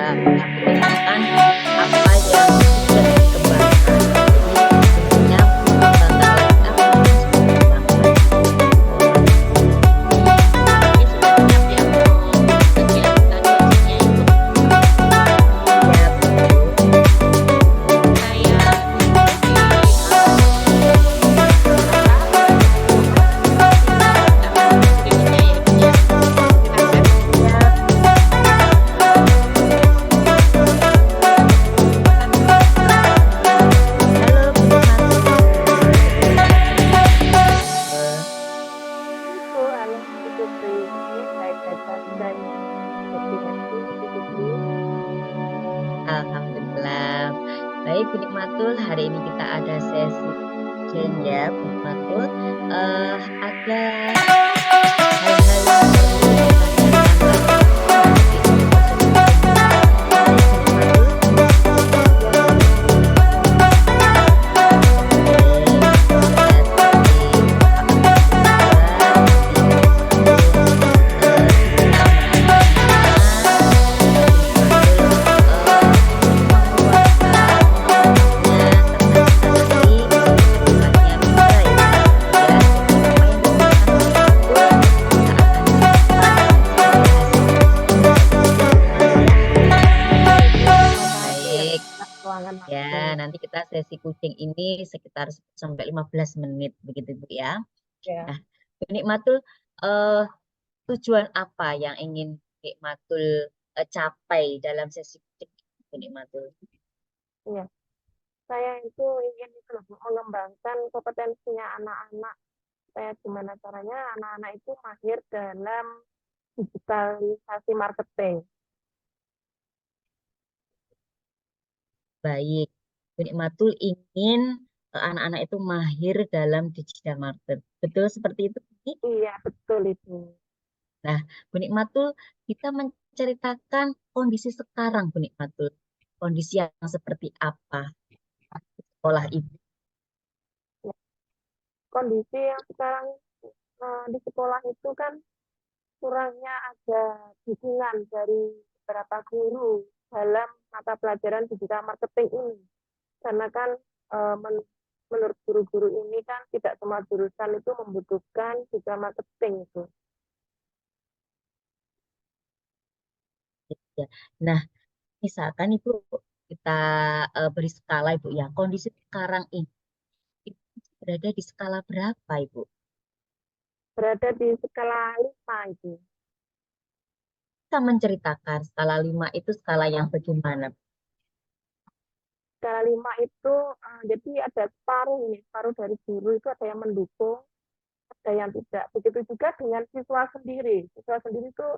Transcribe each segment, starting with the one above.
menceritakan apa yang sudah dikembangkan. Jadi tentunya mengembangkan lagi apa yang sudah dikembangkan. Ini sudah siap ya mau kegiatan biasanya itu Ya, betul. kayak seperti apa videonya ya Bu ya. Silakan. Ya, halo Bu Itu halo Bu Putri, baik-baik saja ini seperti happy Bu Putri. Alhamdulillah. Baik, Bu Nikmatul, hari ini kita ada sesi ujian ya, Bu Nikmatul. Ada hal-hal yang perlu ditanyakan lagi untuk sesi ujian ini. Baik, Bu Nikmatul. Baik, Ruangan ya, langsung. nanti kita sesi kucing ini sekitar 10 sampai 15 menit begitu Bu ya. Ya, Nah, Bu Nikmatul, eh, tujuan apa yang ingin Bu Nikmatul capai dalam sesi kucing ini, Bu Nikmatul? iya. Saya itu ingin itu loh, Bu, mengembangkan kompetensinya anak-anak. Supaya gimana caranya anak-anak itu mahir dalam digitalisasi marketing. Baik, Bu Nikmatul ingin anak-anak itu mahir dalam digital market. Betul seperti itu, Bu? Iya, betul itu. Nah, Bu Nikmatul, kita menceritakan kondisi sekarang, Bu Nikmatul. Kondisi yang seperti apa di sekolah Ibu? Ya, kondisi yang sekarang di sekolah itu kan kurangnya ada dukungan dari beberapa guru dalam mata pelajaran digital marketing ini. Karena kan menurut guru-guru ini kan tidak semua jurusan itu membutuhkan digital marketing itu. Ya. Nah, misalkan Ibu kita beri skala Ibu ya. Kondisi sekarang ini Ibu berada di skala berapa Ibu? Berada di skala 5 itu. Kita menceritakan skala 5 itu skala yang bagaimana? Skala 5 itu jadi ada separuh ini, separuh dari guru itu ada yang mendukung, ada yang tidak. Begitu juga dengan siswa sendiri. Siswa sendiri itu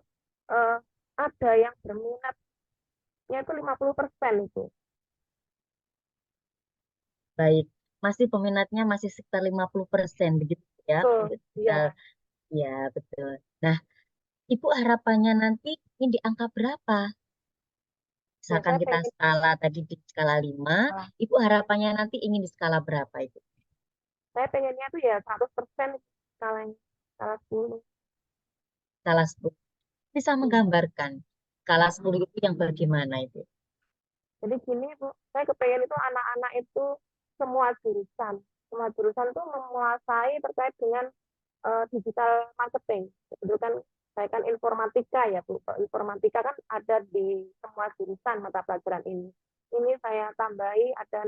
uh, ada yang berminatnya itu 50% itu. Baik, masih peminatnya masih sekitar 50% begitu ya Betul, untuk digital. ya. Ya, betul. Nah, Ibu harapannya nanti ini di angka berapa? Ya, Misalkan saya kita pengen skala tadi di skala 5, uh, Ibu harapannya nanti ingin di skala berapa Ibu? saya pengennya tuh ya 100% skalanya, skala 10. Skala 10. Bisa menggambarkan skala 10 itu yang bagaimana itu? Jadi gini Bu, saya kepengen itu anak-anak itu semua jurusan. Semua jurusan itu menguasai terkait dengan digital marketing. Itu kan saya kan informatika ya Bu. Informatika kan ada di semua jurusan mata pelajaran ini. Ini saya tambahi ada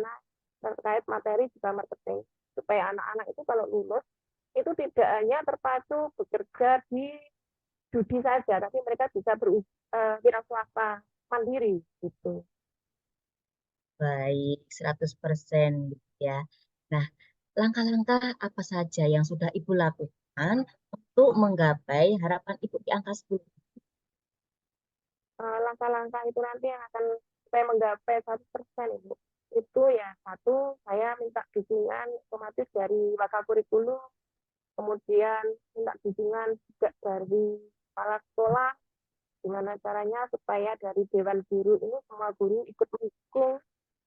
terkait materi digital marketing. Supaya anak-anak itu kalau lulus itu tidak hanya terpacu bekerja di judi saja, tapi mereka bisa berwira swasta mandiri gitu. Baik, 100% gitu ya. Nah, langkah-langkah apa saja yang sudah Ibu lakukan untuk menggapai harapan Ibu di angka 10? Langkah-langkah itu nanti yang akan saya menggapai 100% Ibu. Itu ya satu, saya minta dukungan otomatis dari wakil kurikulum, kemudian minta dukungan juga dari kepala sekolah, gimana caranya supaya dari dewan guru ini semua guru ikut mendukung,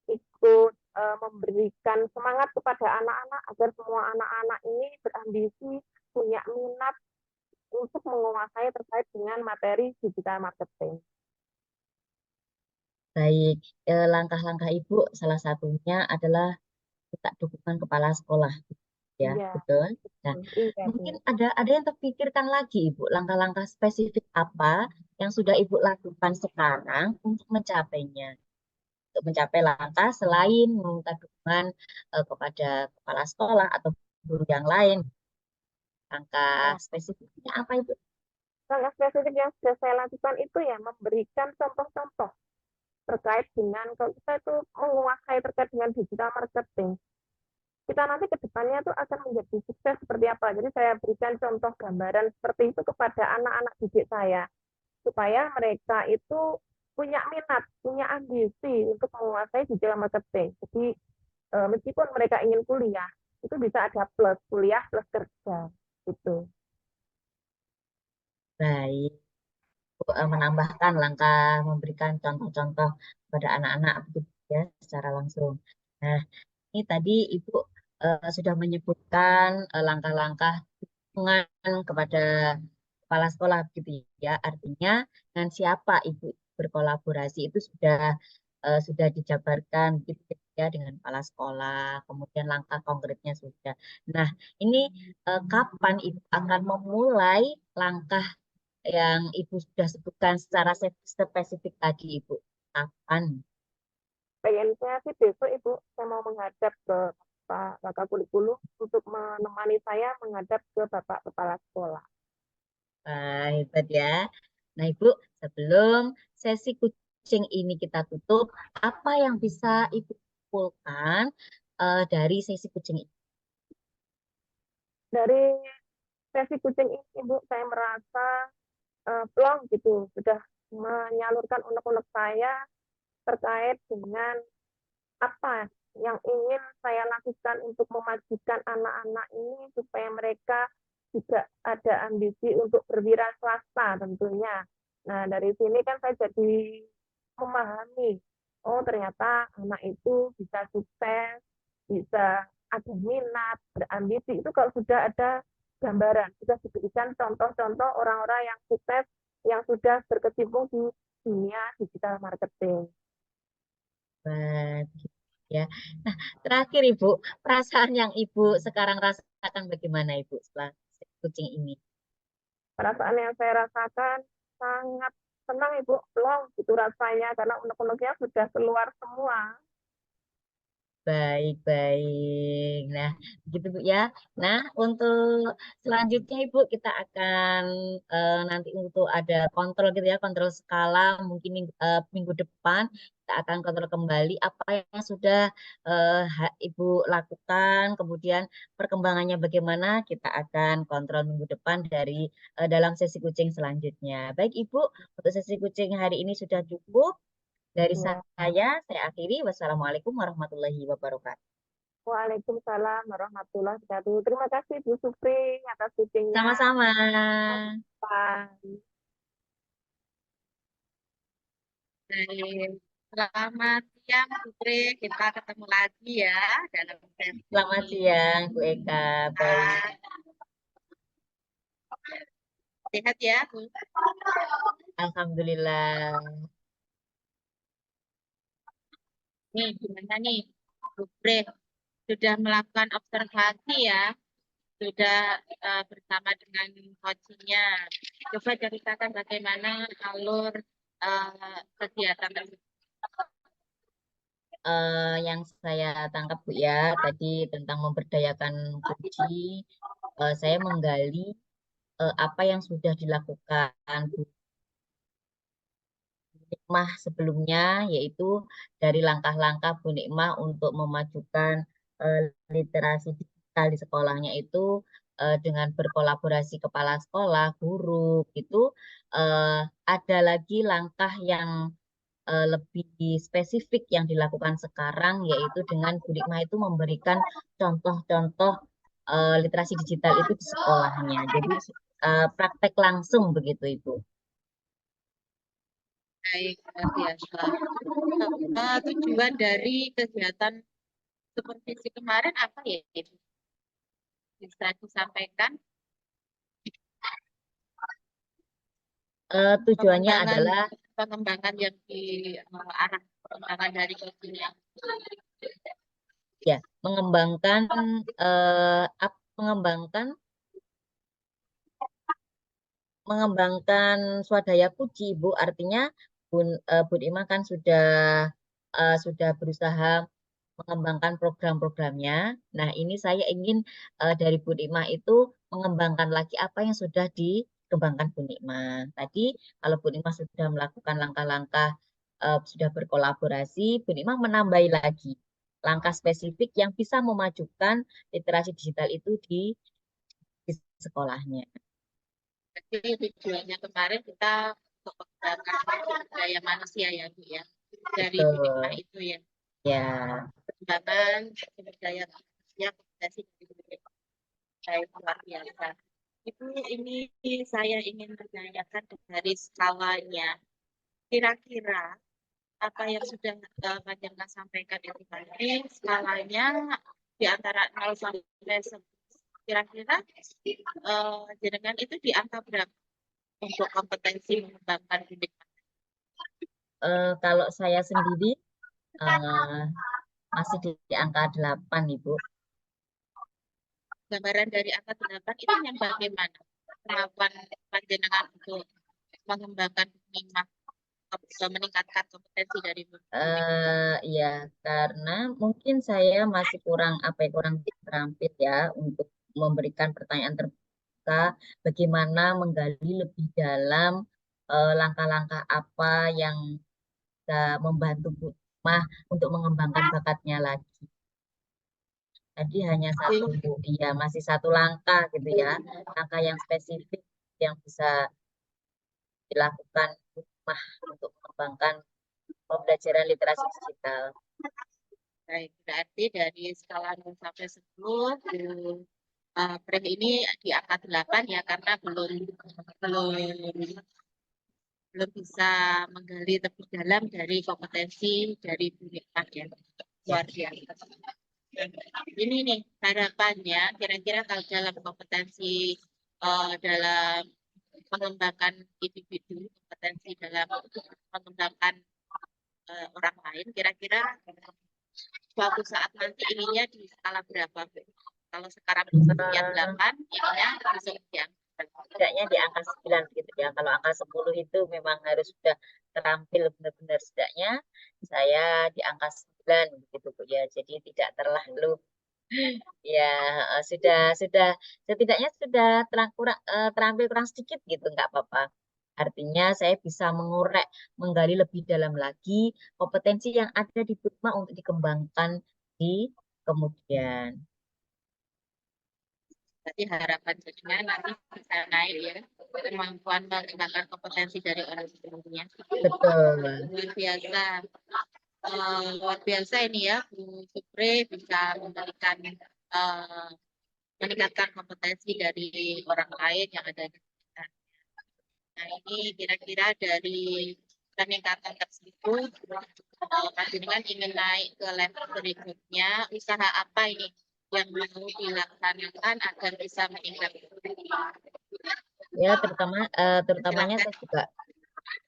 ikut memberikan semangat kepada anak-anak agar semua anak-anak ini berambisi, punya minat untuk menguasai terkait dengan materi digital marketing. Baik, langkah-langkah Ibu salah satunya adalah minta dukungan kepala sekolah, ya, Iya, betul. Nah, betul. Iya, Bu. mungkin ada yang terpikirkan lagi Ibu, langkah-langkah spesifik apa yang sudah Ibu lakukan sekarang untuk mencapainya, untuk mencapai langkah selain meminta dukungan kepada kepala sekolah atau guru yang lain, langkah Nah, spesifiknya apa Ibu? langkah spesifik yang sudah saya lakukan itu ya memberikan contoh-contoh terkait dengan kalau kita itu menguasai terkait dengan digital marketing, kita nanti ke depannya itu akan menjadi sukses seperti apa. Jadi saya berikan contoh gambaran seperti itu kepada anak-anak didik saya, supaya mereka itu punya minat, punya ambisi untuk menguasai digital marketing. Jadi meskipun mereka ingin kuliah, itu bisa ada plus kuliah plus kerja gitu. Baik, Ibu, menambahkan langkah memberikan contoh-contoh pada anak-anak begitu ya secara langsung. Nah, ini tadi Ibu sudah menyebutkan langkah-langkah dukungan kepada kepala sekolah gitu ya. Artinya dengan siapa Ibu berkolaborasi itu sudah dijabarkan gitu ya dengan kepala sekolah, kemudian langkah konkretnya sudah. Nah, ini kapan Ibu akan memulai langkah yang Ibu sudah sebutkan secara spesifik tadi Ibu? Kapan? Pengennya sih besok Ibu, saya mau menghadap ke Pak Wakapuri untuk menemani saya menghadap ke Bapak Kepala Sekolah. Wah, hebat ya. Nah, Ibu, sebelum sesi kucing ini kita tutup, apa yang bisa Ibu simpulkan dari sesi kucing ini? Dari sesi kucing ini Ibu, saya merasa plong gitu, sudah menyalurkan unek-unek saya terkait dengan apa yang ingin saya lakukan untuk memajukan anak-anak ini supaya mereka juga ada ambisi untuk berwira swasta tentunya. Nah, dari sini kan saya jadi memahami, oh ternyata anak itu bisa sukses, bisa ada minat, berambisi. Itu kalau sudah ada gambaran, sudah diberikan contoh-contoh orang-orang yang sukses, yang sudah berkecimpung di dunia digital marketing. Wah, begitu ya. Nah, terakhir Ibu, perasaan yang Ibu sekarang rasakan bagaimana Ibu setelah sesi kucing ini? Perasaan yang saya rasakan sangat senang Ibu, plong gitu rasanya karena unek-uneknya sudah keluar semua. Baik, baik. Nah, gitu Bu ya. Nah, untuk selanjutnya Ibu kita akan nanti untuk ada kontrol gitu ya, kontrol skala mungkin minggu depan kita akan kontrol kembali apa yang sudah Ibu lakukan, kemudian perkembangannya bagaimana kita akan kontrol minggu depan dari dalam sesi kucing selanjutnya. Baik Ibu, untuk sesi kucing hari ini sudah cukup. Dari Ya. saya akhiri. Wassalamualaikum warahmatullahi wabarakatuh. Waalaikumsalam warahmatullahi wabarakatuh. Terima kasih Bu Supri atas kucingnya. Sama-sama. Pak. Baik. Selamat siang, Putri. Kita ketemu lagi ya dalam Selamat sesi siang, Bu Eka. Baik. kita. Sehat ya, Bu. Alhamdulillah. Nih, gimana nih, Putri? Sudah melakukan observasi ya, sudah bersama dengan coachingnya. Coba ceritakan bagaimana alur kegiatan tersebut. Yang saya tangkap Bu ya, tadi tentang memberdayakan kunci, saya menggali apa yang sudah dilakukan Bu Nikmah sebelumnya, yaitu dari langkah-langkah Bu Nikmah untuk memajukan eh, literasi digital di sekolahnya itu dengan berkolaborasi kepala sekolah, guru, itu eh, ada lagi langkah yang lebih spesifik yang dilakukan sekarang, yaitu dengan Bu Nikmah itu memberikan contoh-contoh literasi digital itu di sekolahnya. Jadi praktek langsung begitu Ibu. Baik, luar biasa. Tujuan dari kegiatan supervisi kemarin apa ya, Ibu? Bisa disampaikan Tujuannya pengembangan adalah pengembangan yang di arah pengembangan dari kucing yang Ya, mengembangkan mengembangkan swadaya kuci, Bu. Artinya Bun Ima kan sudah berusaha mengembangkan program-programnya. Nah, ini saya ingin dari Bun Ima itu mengembangkan lagi apa yang sudah dikembangkan Bun Ima. Tadi kalau Bun Ima sudah melakukan langkah-langkah, sudah berkolaborasi, Bun Ima menambahi lagi langkah spesifik yang bisa memajukan literasi digital itu di sekolahnya. jadi tujuannya kemarin kita untuk mengembangkan sumber daya manusia ya Bu ya dari BPK Betul. itu ya Ya, pengembangan sumber daya manusia kompetensi dari BPK saya luar biasa. Itu ini saya ingin menanyakan dari skalanya. Kira-kira apa yang sudah Mbak Jana sampaikan itu tadi, skalanya di antara 0 sampai 11. Kira-kira jenengan itu di angka berapa untuk kompetensi mengembangkan bidik? kalau saya sendiri eh, masih di angka 8, Ibu. Gambaran dari angka 8 itu yang bagaimana kemampuan panjenengan untuk mengembangkan minat atau meningkatkan kompetensi dari bidik? Ya, karena mungkin saya masih kurang terampil ya untuk memberikan pertanyaan terbuka, bagaimana menggali lebih dalam langkah-langkah apa yang bisa membantu Bu Mah untuk mengembangkan bakatnya lagi. Tadi hanya satu, iya masih satu langkah gitu ya, langkah yang spesifik yang bisa dilakukan Bu Mah untuk mengembangkan pembelajaran literasi digital. Baik, berarti dari skala 0 sampai 10, Pre ini di angka 8 ya karena belum belum bisa menggali lebih dalam dari kompetensi dari Bunikmat ya. Ya. Luar biasa. Ini nih harapannya kira-kira kalau dalam kompetensi dalam mengembangkan individu, kompetensi dalam mengembangkan orang lain, kira-kira suatu saat nanti ininya di skala berapa? Kalau sekarang posisinya 8, ininya bisa di Setidaknya di angka 9 gitu ya. Kalau angka 10 itu memang harus sudah terampil benar-benar, setidaknya saya di angka 9 gitu Bu ya. Jadi tidak terlalu ya sudah setidaknya sudah terampil kurang sedikit gitu, nggak apa-apa. Artinya saya bisa menggali lebih dalam lagi kompetensi yang ada di Putma untuk dikembangkan di kemudian. Berarti harapan jadinya nanti bisa naik ya kemampuan mengembangkan kompetensi dari orang sebelumnya. Betul. Luar biasa ini ya Bu Supri bisa memberikan meningkatkan kompetensi dari orang lain yang ada di sekitar. Nah ini kira-kira dari peningkatan tersebut, Panjenengan ingin naik ke level berikutnya, usaha apa ini yang mau dilaksanakan agar bisa meningkatkan? Ya, terutamanya Silakan. saya juga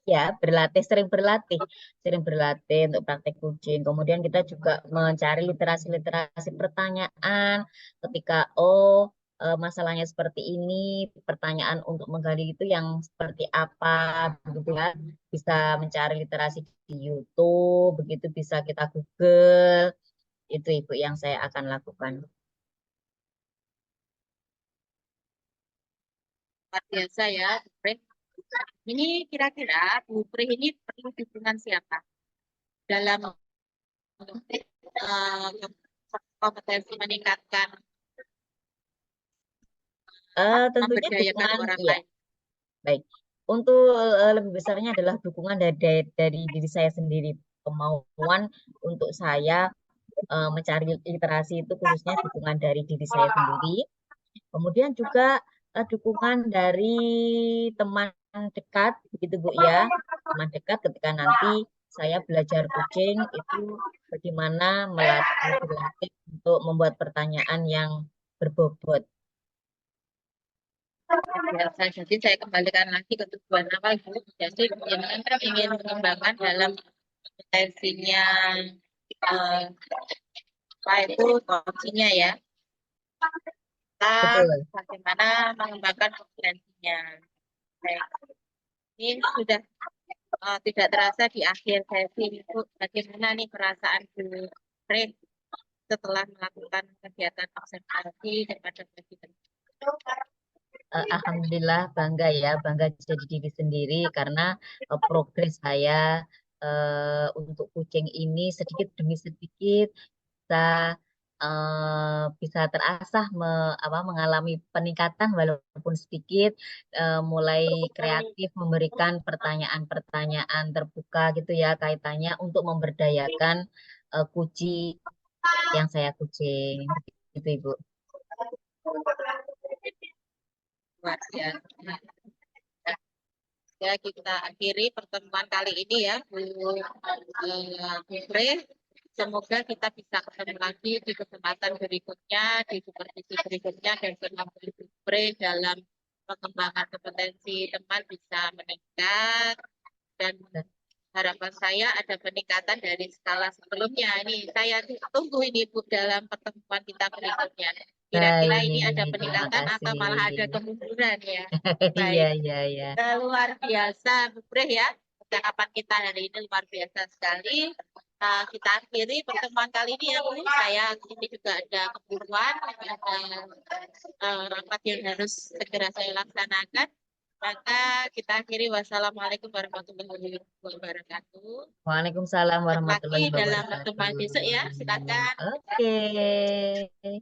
ya sering berlatih untuk praktek coaching. Kemudian kita juga mencari literasi pertanyaan ketika masalahnya seperti ini, pertanyaan untuk menggali itu yang seperti apa, begitu ya. Bisa mencari literasi di YouTube, begitu bisa kita Google. Itu Ibu yang saya akan lakukan. Luar biasa ya, Bu Pri. Ini kira-kira Bu Pri ini perlu dukungan siapa dalam kompetensi meningkatkan Tentunya memberdayakan dukungan, orang iya. lain? Baik, untuk lebih besarnya adalah dukungan dari diri saya sendiri, kemauan untuk saya mencari literasi itu khususnya dukungan dari diri saya sendiri. Kemudian juga dukungan dari teman dekat, begitu Bu ya, teman dekat ketika nanti saya belajar kucing itu bagaimana berlatih untuk membuat pertanyaan yang berbobot. biasa. Jadi saya kembalikan lagi ke tujuan awal Bu. Jadi ingin mengembangkan dalam kompetensinya eh, apa itu coachingnya ya. Kita Betul. bagaimana mengembangkan kompetensinya. Baik. Ini sudah tidak terasa di akhir sesi Bu. Bagaimana nih perasaan Bu Pre setelah melakukan kegiatan observasi daripada bagi Alhamdulillah bangga ya, bangga jadi diri sendiri karena progres saya untuk kucing ini sedikit demi sedikit bisa bisa terasah mengalami peningkatan walaupun sedikit, mulai kreatif memberikan pertanyaan-pertanyaan terbuka gitu ya kaitannya untuk memberdayakan kucing yang saya kucing gitu Ibu. luar biasa. Ya, kita akhiri pertemuan kali ini ya, Bu Pre. Semoga kita bisa ketemu lagi di kesempatan berikutnya, di supervisi berikutnya, dan semoga Bu Pre dalam pengembangan kompetensi teman bisa meningkat. Dan harapan saya ada peningkatan dari skala sebelumnya. Ini saya tunggu ini Bu dalam pertemuan kita berikutnya. Kira-kira ini ada Baik, terima peningkatan atau kasih. malah ada kemunduran ya. Iya, Baik. iya, iya. Luar biasa, Bu Prih ya. Percakapan kita hari ini luar biasa sekali. Kita akhiri pertemuan kali ini ya Bu. Saya ini juga ada keperluan, ada rapat yang harus segera saya laksanakan. Maka kita akhiri. Wassalamualaikum warahmatullahi wabarakatuh. Waalaikumsalam Ketemu lagi warahmatullahi dalam pertemuan wabarakatuh. besok ya. Silakan. Oke. Oke.